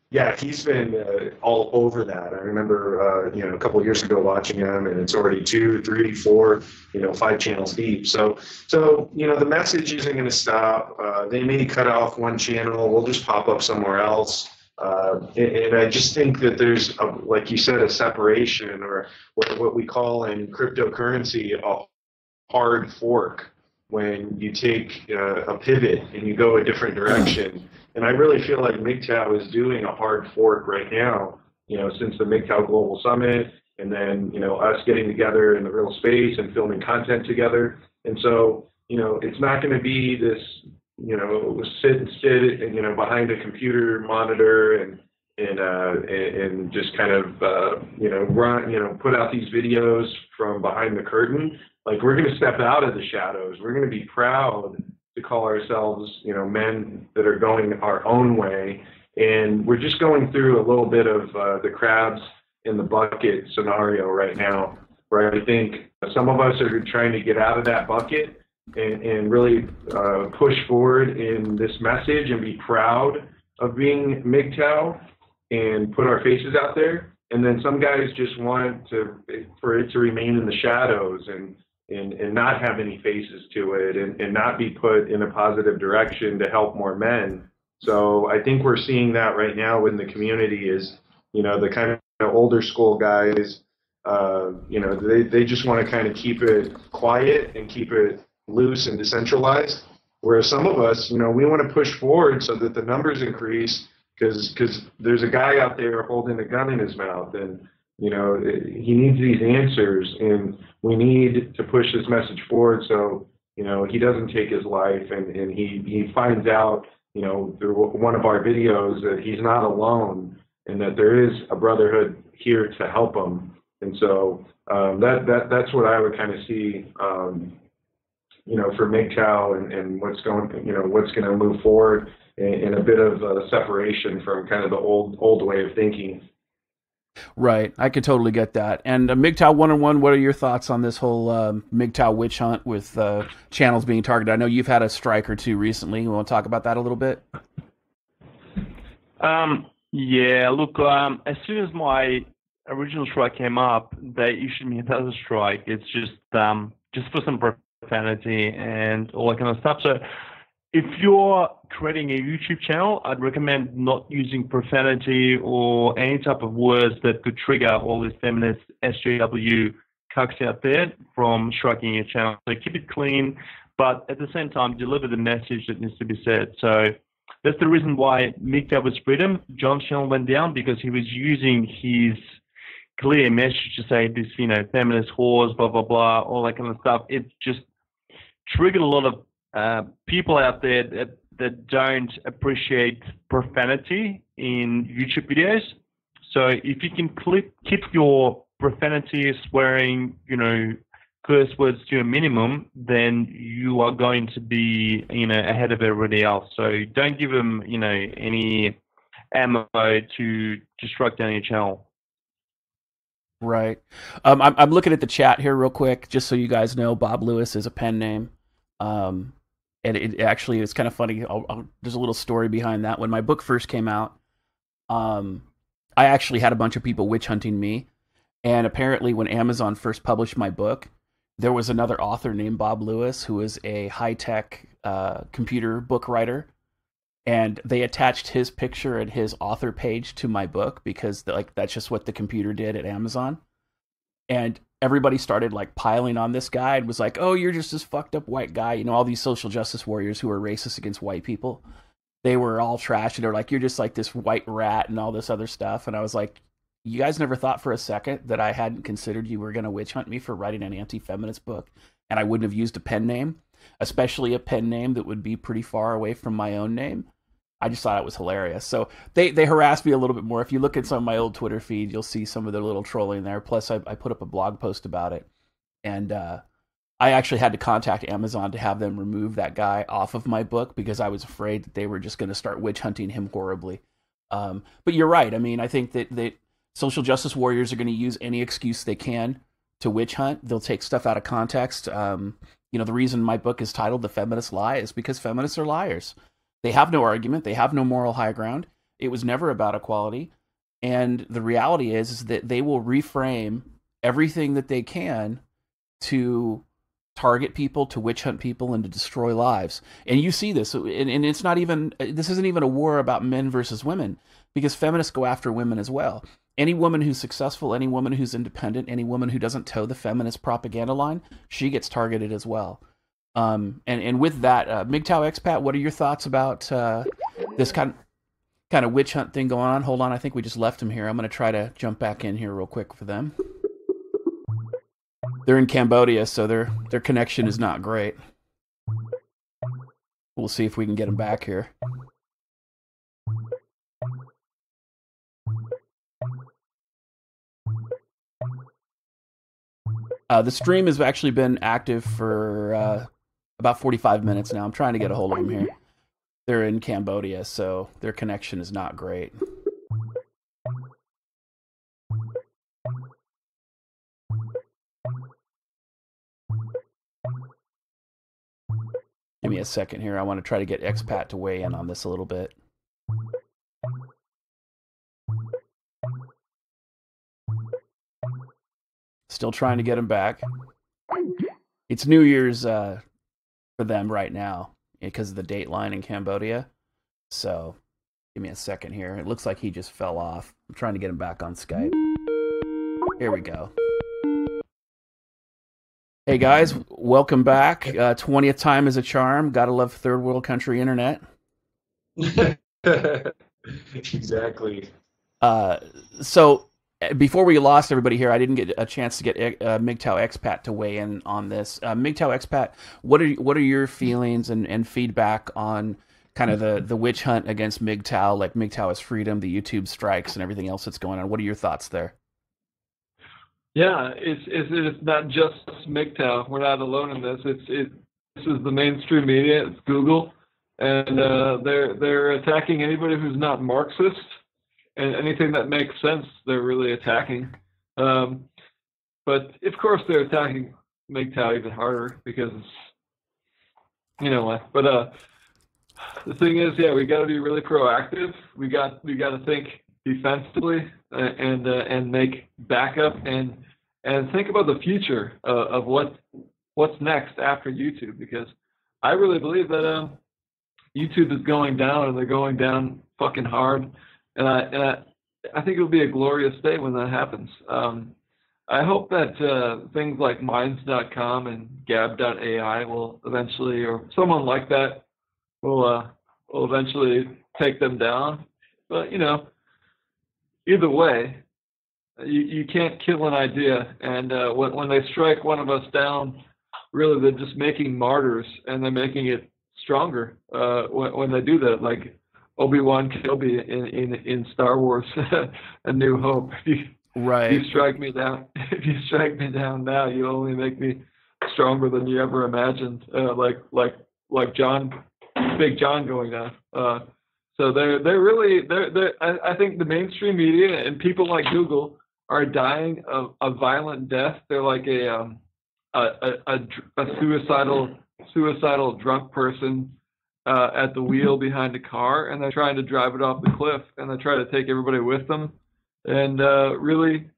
Yeah, he's been all over that. I remember, a couple of years ago watching him, and it's already 2, 3, 4, 5 channels deep. So the message isn't going to stop. They may cut off one channel. We'll just pop up somewhere else. And I just think that there's, like you said, a separation, or what we call in cryptocurrency a hard fork, when you take a pivot and you go a different direction. And I really feel like MGTOW is doing a hard fork right now, since the MGTOW Global Summit, and then, us getting together in the real space and filming content together. And so, it's not going to be this, sit, behind a computer monitor and just kind of, run, put out these videos from behind the curtain. Like, we're going to step out of the shadows. We're going to be proud to call ourselves, men that are going our own way. And we're just going through a little bit of the crabs in the bucket scenario right now, where I think some of us are trying to get out of that bucket, and really push forward in this message and be proud of being MGTOW and put our faces out there. And then some guys just want for it to remain in the shadows and not have any faces to it and not be put in a positive direction to help more men. So I think we're seeing that right now in the community is, the kind of older school guys, they just want to kind of keep it quiet and keep it loose and decentralized. Whereas some of us, we want to push forward so that the numbers increase because there's a guy out there holding a gun in his mouth and, he needs these answers and we need to push this message forward so, he doesn't take his life and he finds out, through one of our videos that he's not alone and that there is a brotherhood here to help him. And so that's what I would kind of see, for MGTOW and what's going to move forward in a bit of separation from kind of the old way of thinking. Right, I could totally get that. And MGTOW 101, what are your thoughts on this whole MGTOW witch hunt with channels being targeted? I know you've had a strike or two recently. You want to talk about that a little bit? Yeah, look, as soon as my original strike came up, they issued me another strike. It's just for some profanity and all that kind of stuff. So if you're creating a YouTube channel, I'd recommend not using profanity or any type of words that could trigger all these feminist SJW cucks out there from striking your channel. So keep it clean, but at the same time, deliver the message that needs to be said. So that's the reason why MGTOW was freedom. John's channel went down because he was using his clear message to say this, feminist whores, blah, blah, blah, all that kind of stuff. It just triggered a lot of people out there that don't appreciate profanity in YouTube videos. So if you can keep your profanity, swearing, curse words to a minimum, then you are going to be, ahead of everybody else. So don't give them, any ammo to strike down your channel. Right. I'm looking at the chat here real quick, just so you guys know. Bob Lewis is a pen name. And it actually is kind of funny. There's a little story behind that. When my book first came out, I actually had a bunch of people witch hunting me. And apparently when Amazon first published my book, there was another author named Bob Lewis who is a high-tech computer book writer. And they attached his picture and his author page to my book because that's just what the computer did at Amazon. And everybody started piling on this guy and was like, oh, you're just this fucked up white guy. All these social justice warriors who are racist against white people. They were all trash and they're like, you're just like this white rat and all this other stuff. And I was like, you guys never thought for a second that I hadn't considered you were going to witch hunt me for writing an anti-feminist book and I wouldn't have used a pen name, especially a pen name that would be pretty far away from my own name. I just thought it was hilarious. So they harassed me a little bit more. If you look at some of my old Twitter feed, you'll see some of their little trolling there. Plus, I put up a blog post about it. And I actually had to contact Amazon to have them remove that guy off of my book because I was afraid that they were just going to start witch hunting him horribly. But you're right. I mean, I think that social justice warriors are going to use any excuse they can to witch hunt. They'll take stuff out of context. The reason my book is titled The Feminist Lie is because feminists are liars. They have no argument. They have no moral high ground. It was never about equality. And the reality is that they will reframe everything that they can to target people, to witch hunt people, and to destroy lives. And you see this. And it's not even, this isn't even a war about men versus women, because feminists go after women as well. Any woman who's successful, any woman who's independent, any woman who doesn't toe the feminist propaganda line, she gets targeted as well. And with that, MGTOW ExPat, what are your thoughts about this kind of witch hunt thing going on? Hold on, I think we just left him here. I'm going to try to jump back in here real quick for them. They're in Cambodia, so their connection is not great. We'll see if we can get them back here. The stream has actually been active for about 45 minutes now. I'm trying to get a hold of them here. They're in Cambodia, so their connection is not great. Give me a second here. I want to try to get ExPat to weigh in on this a little bit. Still trying to get him back. It's New Year's for them right now because of the dateline in Cambodia. So give me a second here. It looks like he just fell off. I'm trying to get him back on Skype. Here we go. Hey guys, welcome back. 20th time is a charm. Gotta love third world country internet. Exactly. So before we lost everybody here, I didn't get a chance to get MGTOW ExPat to weigh in on this. MGTOW ExPat, what are your feelings and feedback on kind of the witch hunt against MGTOW, like MGTOW is freedom, the YouTube strikes, and everything else that's going on? What are your thoughts there? Yeah, it's not just MGTOW. We're not alone in this. This is the mainstream media. It's Google, and they're attacking anybody who's not Marxist, and anything that makes sense they're really attacking. But of course they're attacking MGTOW even harder because you know what. But the thing is, yeah, we got to be really proactive. We got to think defensively and make backup and think about the future of what's next after YouTube, because I really believe that YouTube is going down, and they're going down fucking hard, and I think it'll be a glorious day when that happens. I hope that things like Minds.com and Gab.ai will eventually, or someone like that will eventually take them down. But you know, either way, you can't kill an idea, and when they strike one of us down, really they're just making martyrs, and they're making it stronger when they do that, like Obi-Wan Kenobi in Star Wars A New Hope. Right. If you strike me down now, you only make me stronger than you ever imagined, like John, Big John going down. So I think the mainstream media and people like Google are dying of a violent death. They're like a suicidal drunk person at the wheel behind a car, and they're trying to drive it off the cliff, and they try to take everybody with them. And really,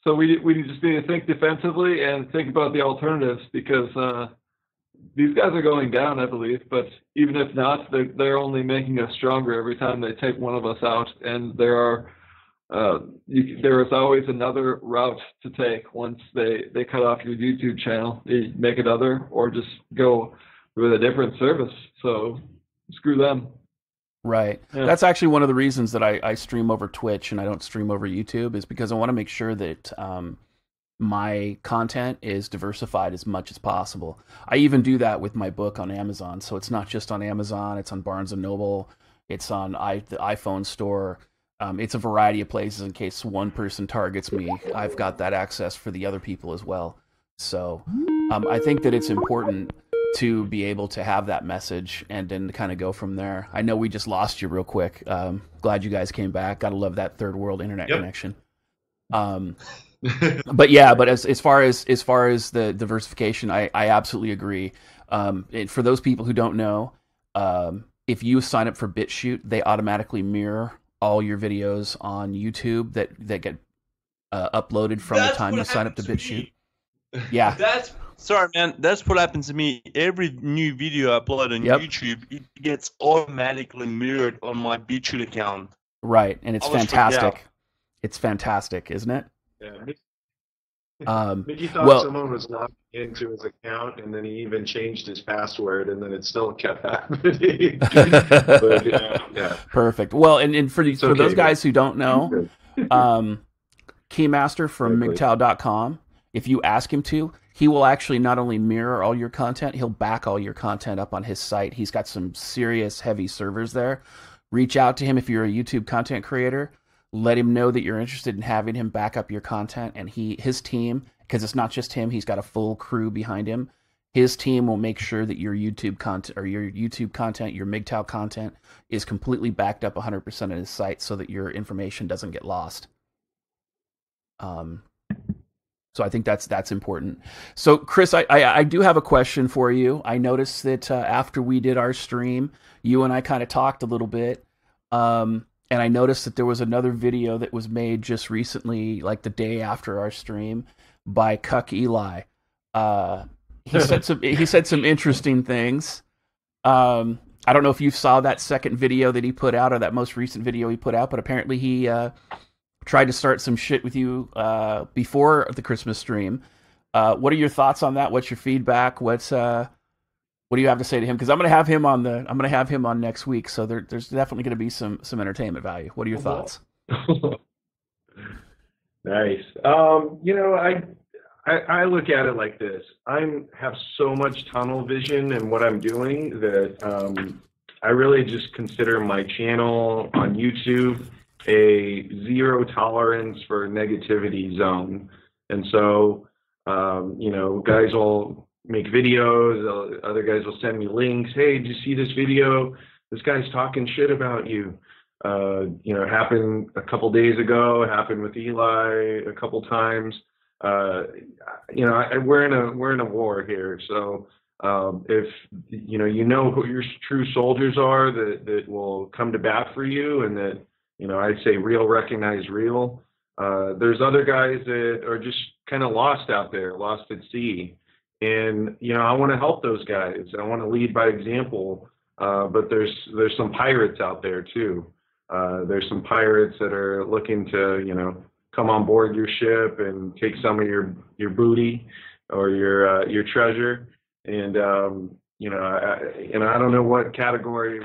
so we just need to think defensively and think about the alternatives, because these guys are going down, I believe, but even if not, they're only making us stronger every time they take one of us out. And there is always another route to take once they cut off your YouTube channel. They make another, or just go with a different service. So screw them. Right. Yeah. That's actually one of the reasons that I stream over Twitch and I don't stream over YouTube, is because I want to make sure that my content is diversified as much as possible. I even do that with my book on Amazon. So it's not just on Amazon, it's on Barnes & Noble, it's on the iPhone store. It's a variety of places in case one person targets me. I've got that access for the other people as well. So I think that it's important to be able to have that message and then kind of go from there. I know we just lost you real quick. Glad you guys came back. Gotta love that third world internet connection. But yeah, but as far as the diversification, I absolutely agree. For those people who don't know, if you sign up for Bitchute, they automatically mirror all your videos on YouTube that get uploaded from the time you sign up to Bitchute. Yeah. Sorry, man. That's what happens to me. Every new video I upload on YouTube, it gets automatically mirrored on my Bitchute account. Right, and it's fantastic. It's fantastic, isn't it? Yeah. Mickey thought someone was logged into his account, and then he even changed his password, and then it still kept happening. But, yeah. Perfect. Well, and for those guys who don't know, Keymaster from MGTOW.com, if you ask him to, he will actually not only mirror all your content, he'll back all your content up on his site. He's got some serious heavy servers there. Reach out to him if you're a YouTube content creator. Let him know that you're interested in having him back up your content, and his team, because it's not just him, he's got a full crew behind him. His team will make sure that your YouTube content, your MGTOW content, is completely backed up 100% on his site, so that your information doesn't get lost. So I think that's important. So Kris, I do have a question for you. I noticed that after we did our stream, you and I kind of talked a little bit, and I noticed that there was another video that was made just recently, like the day after our stream, by Cuck Eli. He said some interesting things. I don't know if you saw that second video that he put out, or that most recent video he put out, but apparently he tried to start some shit with you before the Christmas stream. What are your thoughts on that? What's your feedback? What do you have to say to him? Because I'm going to have him on next week, so there's definitely going to be some entertainment value. What are your thoughts? Nice. I look at it like this. I have so much tunnel vision in what I'm doing that I really just consider my channel on YouTube a zero tolerance for negativity zone. And so, guys will make videos, other guys will send me links. Hey, did you see this video? This guy's talking shit about you. Happened a couple days ago, happened with Eli a couple times. We're in a war here. So if who your true soldiers are that will come to bat for you, and that I'd say real recognize real. There's other guys that are just kind of lost out there, lost at sea, and I want to help those guys. I want to lead by example. But there's some pirates out there too. There's some pirates that are looking to come on board your ship and take some of your booty or your treasure. And I don't know what category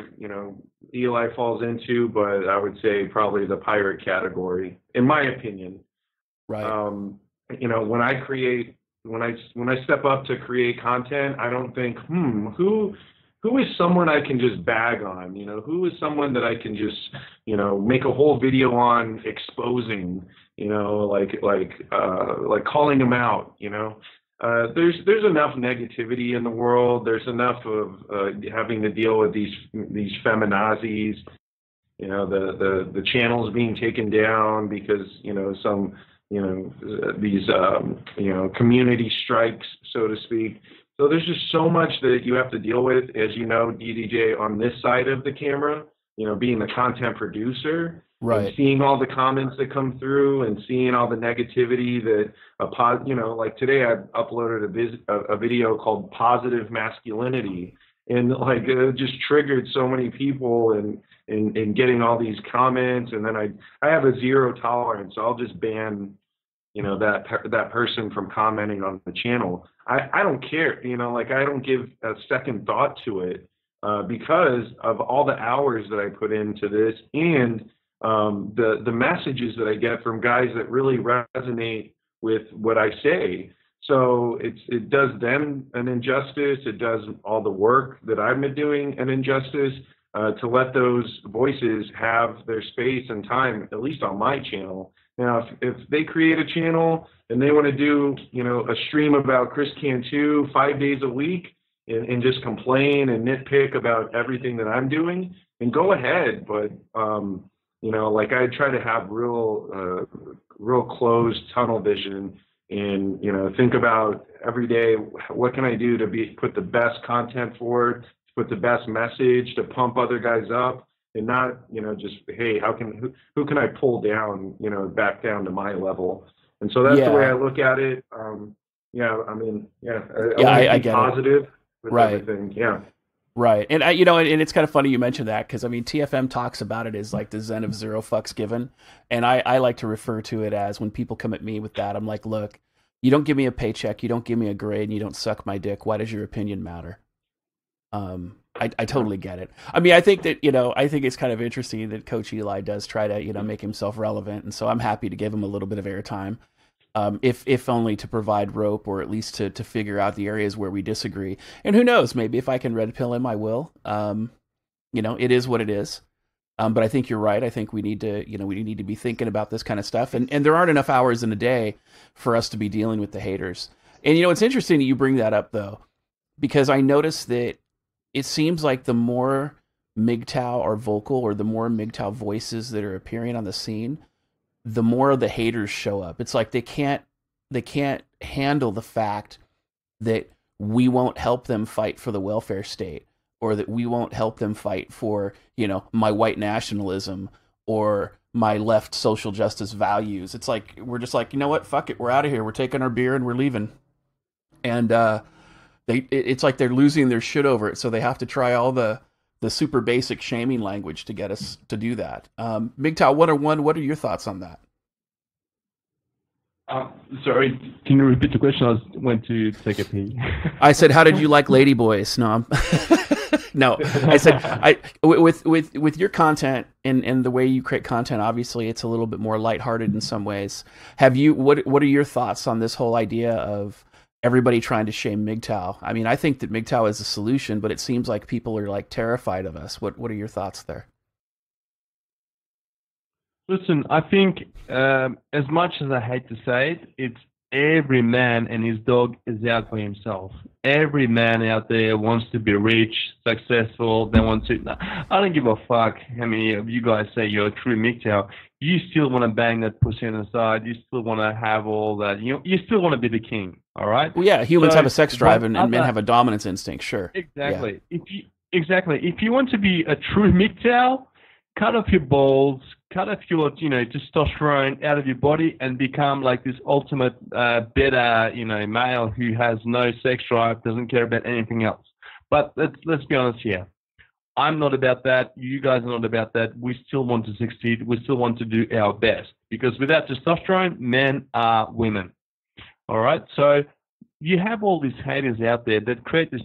Eli falls into, but I would say probably the pirate category, in my opinion. Right. When I step up to create content, I don't think, who is someone I can just bag on? Who is someone that I can just, make a whole video on exposing, like calling them out, There's enough negativity in the world. There's enough of having to deal with these feminazis, the channels being taken down because, these community strikes, so to speak. So there's just so much that you have to deal with, as DDJ, on this side of the camera, being the content producer, right, and seeing all the comments that come through and seeing all the negativity that, like today I uploaded a video called Positive Masculinity, and it just triggered so many people and getting all these comments, and then I have a zero tolerance. So I'll just ban that person from commenting on the channel. I don't care, I don't give a second thought to it because of all the hours that I put into this, and the messages that I get from guys that really resonate with what I say. So it does them an injustice. It does all the work that I've been doing an injustice to let those voices have their space and time, at least on my channel. Now, if they create a channel and they want to do, a stream about Kris Cantu 5 days a week and just complain and nitpick about everything that I'm doing, then go ahead. But, I try to have real closed tunnel vision and, think about every day, what can I do to put the best content forward, to put the best message, to pump other guys up. And not, just, hey, who can I pull down, back down to my level? And so that's the way I look at it. I get positive with everything. Yeah. Right. And and it's kind of funny you mentioned that, because TFM talks about it as like the Zen of zero fucks given. And I like to refer to it as, when people come at me with that, I'm like, look, you don't give me a paycheck, you don't give me a grade, and you don't suck my dick. Why does your opinion matter? I totally get it. I think that, I think it's kind of interesting that Coach Eli does try to, make himself relevant. And so I'm happy to give him a little bit of airtime, if only to provide rope, or at least to figure out the areas where we disagree. And who knows, maybe if I can red pill him, I will. It is what it is. But I think you're right. I think we need to be thinking about this kind of stuff. And there aren't enough hours in a day for us to be dealing with the haters. And, it's interesting that you bring that up, though, because I noticed that it seems like the more MGTOW are vocal, or the more MGTOW voices that are appearing on the scene, the more the haters show up. It's like they can't handle the fact that we won't help them fight for the welfare state, or that we won't help them fight for, my white nationalism or my left social justice values. It's like, we're just like, you know what, fuck it, we're out of here, we're taking our beer and we're leaving. And it's like they're losing their shit over it, so they have to try all the super basic shaming language to get us to do that. MGTOW 101, what are your thoughts on that? Sorry, can you repeat the question? I went to take a pee. I said, how did you like Ladyboys? No, no. I said, with your content and the way you create content, obviously it's a little bit more lighthearted in some ways. What are your thoughts on this whole idea of everybody trying to shame MGTOW? I mean, I think that MGTOW is a solution, but it seems like people are like terrified of us. What are your thoughts there? Listen, I think as much as I hate to say it, it's every man and his dog is out for himself. Every man out there wants to be rich, successful. They want to. I don't give a fuck how many of you guys say you're a true MGTOW. You still want to bang that pussy on the side. You still want to have all that. You still want to be the king. All right. Well, yeah, humans have a sex drive, and men have a dominance instinct. Sure. Exactly. Yeah. If you want to be a true MGTOW, cut off your balls, cut off your, testosterone out of your body and become like this ultimate, better, male who has no sex drive, doesn't care about anything else. But let's be honest here. I'm not about that. You guys are not about that. We still want to succeed. We still want to do our best, because without testosterone, men are women. All right. So you have all these haters out there that create this.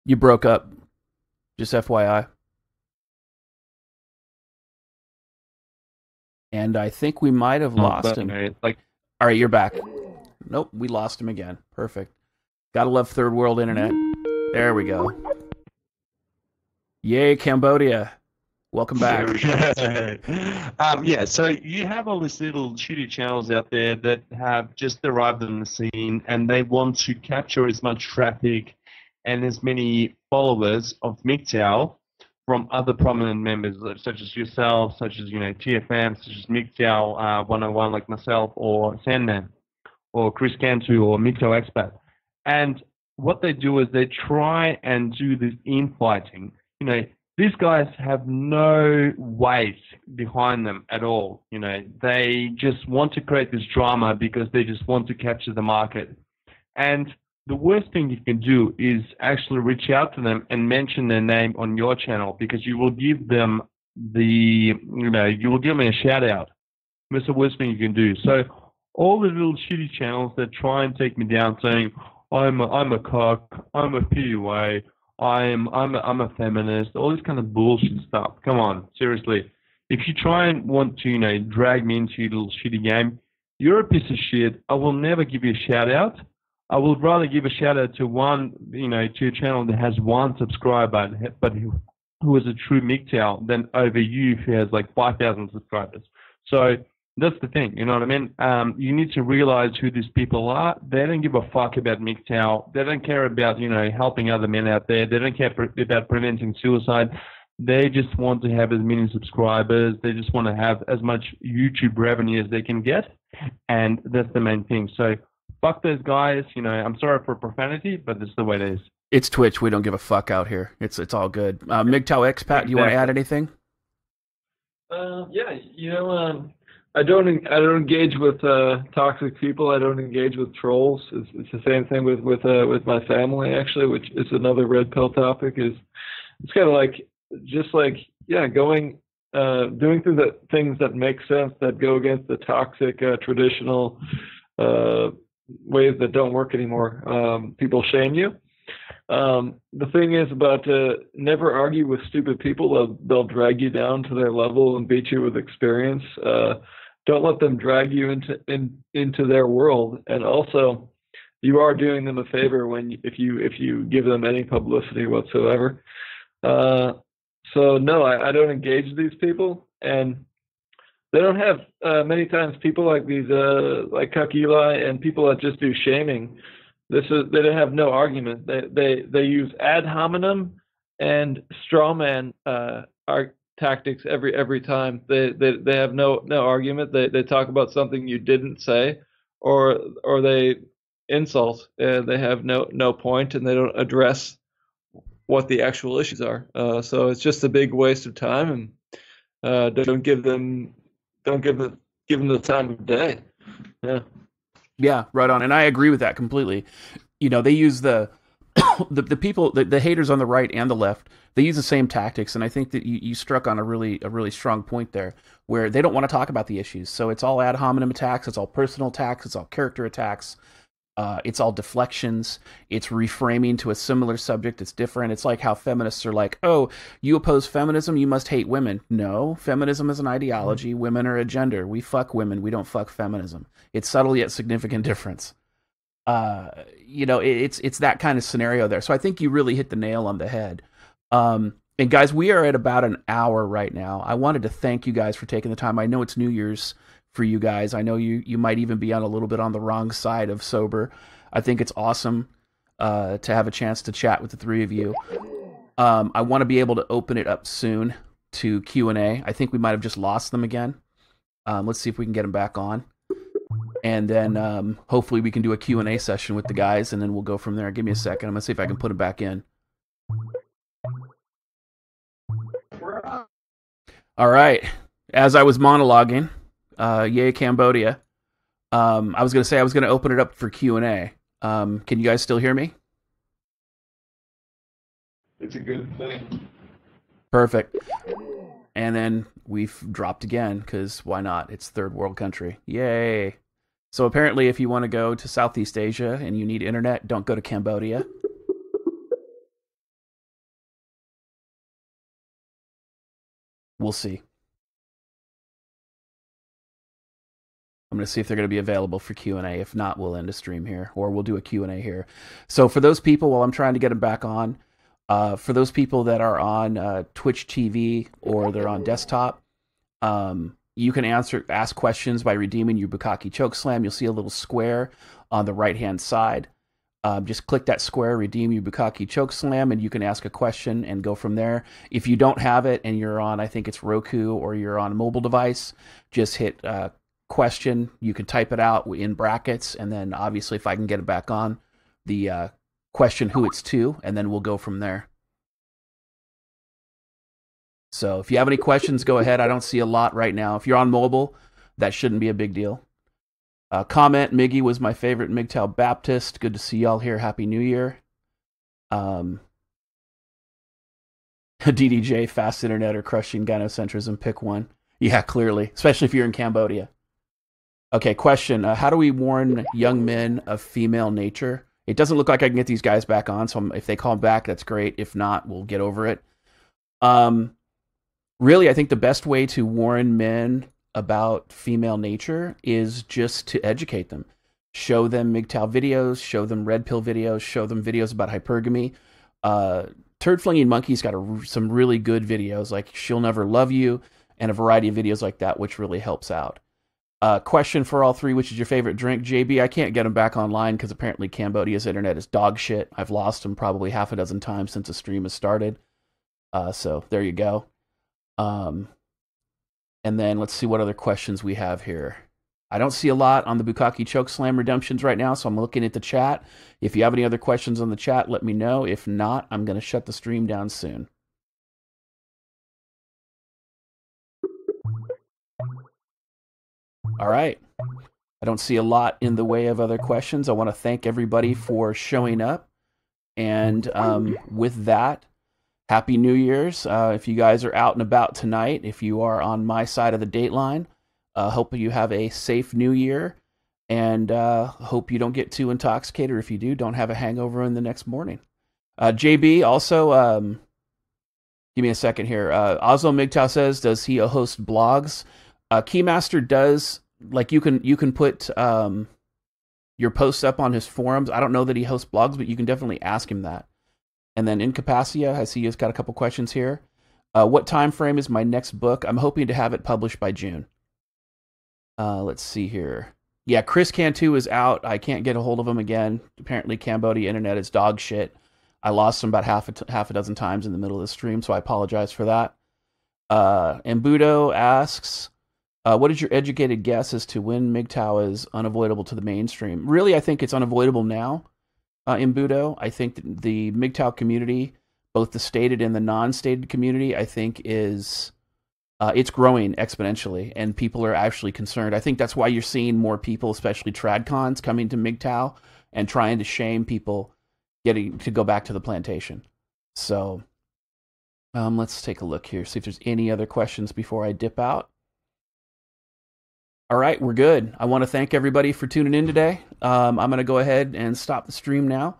You broke up. Just FYI. And I think we might have lost him. All right, you're back. Nope, we lost him again. Perfect. Gotta love third world internet. There we go. Yay, Cambodia. Welcome back. So you have all these little shitty channels out there that have just arrived on the scene, and they want to capture as much traffic and as many followers of MGTOW from other prominent members, such as yourself, such as, TFM, such as MGTOW 101 like myself, or Sandman, or Kris Cantu, or MGTOW ExPat. And what they do is they try and do this infighting. These guys have no weight behind them at all. They just want to create this drama because they just want to capture the market. And the worst thing you can do is actually reach out to them and mention their name on your channel, because you will give them you will give them a shout out. That's the worst thing you can do. So all the little shitty channels that try and take me down, saying I'm a cock, I'm a PUA, I'm a feminist, all this kind of bullshit stuff. Come on, seriously. If you try and want to drag me into your little shitty game, you're a piece of shit. I will never give you a shout out. I would rather give a shout out to to a channel that has one subscriber, but who is a true MGTOW, than over you who has like 5,000 subscribers. So that's the thing, you know what I mean? You need to realize who these people are. They don't give a fuck about MGTOW. They don't care about, helping other men out there. They don't care about preventing suicide. They just want to have as many subscribers. They just want to have as much YouTube revenue as they can get. And that's the main thing. So fuck those guys. I'm sorry for profanity, but this is the way it is. It's Twitch. We don't give a fuck out here. It's all good. MGTOW ExPat, do you want to add anything? I don't engage with toxic people. I don't engage with trolls. It's the same thing with my family, actually, which is another red pill topic. It's kind of going doing things that make sense, that go against the toxic traditional ways that don't work anymore. People shame you. The thing is about never argue with stupid people. They'll drag you down to their level and beat you with experience. Don't let them drag you into their world. And also, you are doing them a favor if you give them any publicity whatsoever. So no, I don't engage these people, and they don't have many times people like these like Cuck Eli and people that just do shaming. They don't have no argument. They use ad hominem and strawman tactics every time. They have no argument. They talk about something you didn't say, or they insult, and they have no point, and they don't address what the actual issues are. So it's just a big waste of time, and don't give them the time of day. Yeah. Yeah, right on. And I agree with that completely. You know, they use the people, the haters on the right and the left, they use the same tactics. And I think that you struck on a really strong point there, where they don't want to talk about the issues. So it's all ad hominem attacks. It's all personal attacks. It's all character attacks. It's all deflections. It's reframing to a similar subject. It's different. It's like how feminists are like, oh, you oppose feminism, you must hate women. No, feminism is an ideology. Women are a gender. We fuck women. We don't fuck feminism. It's subtle yet significant difference. You know, it's that kind of scenario there. So I think you really hit the nail on the head. And guys, we are at about an hour right now. I wanted to thank you guys for taking the time. I know it's New Year's for you guys. I know you might even be on a little bit on the wrong side of sober. I think it's awesome to have a chance to chat with the three of you. I want to be able to open it up soon to Q&A. I think we might have just lost them again. Let's see if we can get them back on. And then hopefully we can do a Q&A session with the guys, and then we'll go from there. Give me a second. I'm going to see if I can put them back in. All right. As I was monologuing, yay Cambodia, I was going to say I was going to open it up for Q&A. Can you guys still hear me? It's a good thing. Perfect. And then we've dropped again, because why not? It's third world country. Yay. So apparently if you want to go to Southeast Asia and you need internet, don't go to Cambodia. We'll see. I'm going to see if they're going to be available for Q&A. If not, we'll end a stream here, or we'll do a Q&A here. So for those people, while I'm trying to get them back on, for those people that are on Twitch TV or they're on desktop, you can ask questions by redeeming your Bukkake Chokeslam. You'll see a little square on the right-hand side. Just click that square, redeem your Bukkake Chokeslam, and you can ask a question and go from there. If you don't have it and you're on, I think it's Roku, or you're on a mobile device, just hit question. You can type it out in brackets, and then obviously if I can get it back on, the question who it's to, and then we'll go from there. So if you have any questions, go ahead. I don't see a lot right now. If you're on mobile, that shouldn't be a big deal. Comment, Miggy was my favorite MGTOW Baptist. Good to see y'all here. Happy New Year. DDJ, fast internet or crushing gynocentrism, pick one. Yeah, clearly, especially if you're in Cambodia. Okay, question. How do we warn young men of female nature? It doesn't look like I can get these guys back on, so if they call back, that's great. If not, we'll get over it. Really, I think the best way to warn men about female nature is just to educate them. Show them MGTOW videos, show them red pill videos, show them videos about hypergamy. Turd Flinging Monkey's got some really good videos, like She'll Never Love You, and a variety of videos like that, which really helps out. Question for all three, which is your favorite drink? JB, I can't get him back online because apparently Cambodia's internet is dog shit. I've lost him probably half a dozen times since the stream has started. So there you go. And then let's see what other questions we have here. I don't see a lot on the Bukkake Chokeslam redemptions right now, so I'm looking at the chat. If you have any other questions on the chat, let me know. If not, I'm going to shut the stream down soon. All right. I don't see a lot in the way of other questions. I want to thank everybody for showing up. And with that, Happy New Year's. If you guys are out and about tonight, if you are on my side of the date line, hope you have a safe New Year, and hope you don't get too intoxicated. Or if you do, don't have a hangover in the next morning. JB, also, give me a second here. Oslo MGTOW says, does he host blogs? Keymaster does. Like you can put your posts up on his forums. I don't know that he hosts blogs, but you can definitely ask him that. And then Incapacia, I see he's got a couple questions here. What time frame is my next book? I'm hoping to have it published by June. Let's see here. Yeah, Kris Cantu is out. I can't get a hold of him again. Apparently Cambodia internet is dog shit. I lost him about half a dozen times in the middle of the stream, so I apologize for that. Embudo asks, what is your educated guess as to when MGTOW is unavoidable to the mainstream? Really, I think it's unavoidable now, Embudo. I think that the MGTOW community, both the stated and the non-stated community, I think is it's growing exponentially, and people are actually concerned. I think that's why you're seeing more people, especially tradcons, coming to MGTOW and trying to shame people getting to go back to the plantation. So let's take a look here, see if there's any other questions before I dip out. All right, we're good. I want to thank everybody for tuning in today. I'm going to go ahead and stop the stream now.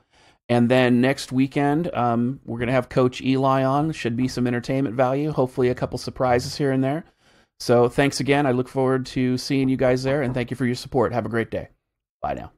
And then next weekend, we're going to have Coach Eli on. Should be some entertainment value, hopefully a couple surprises here and there. So thanks again. I look forward to seeing you guys there, and thank you for your support. Have a great day. Bye now.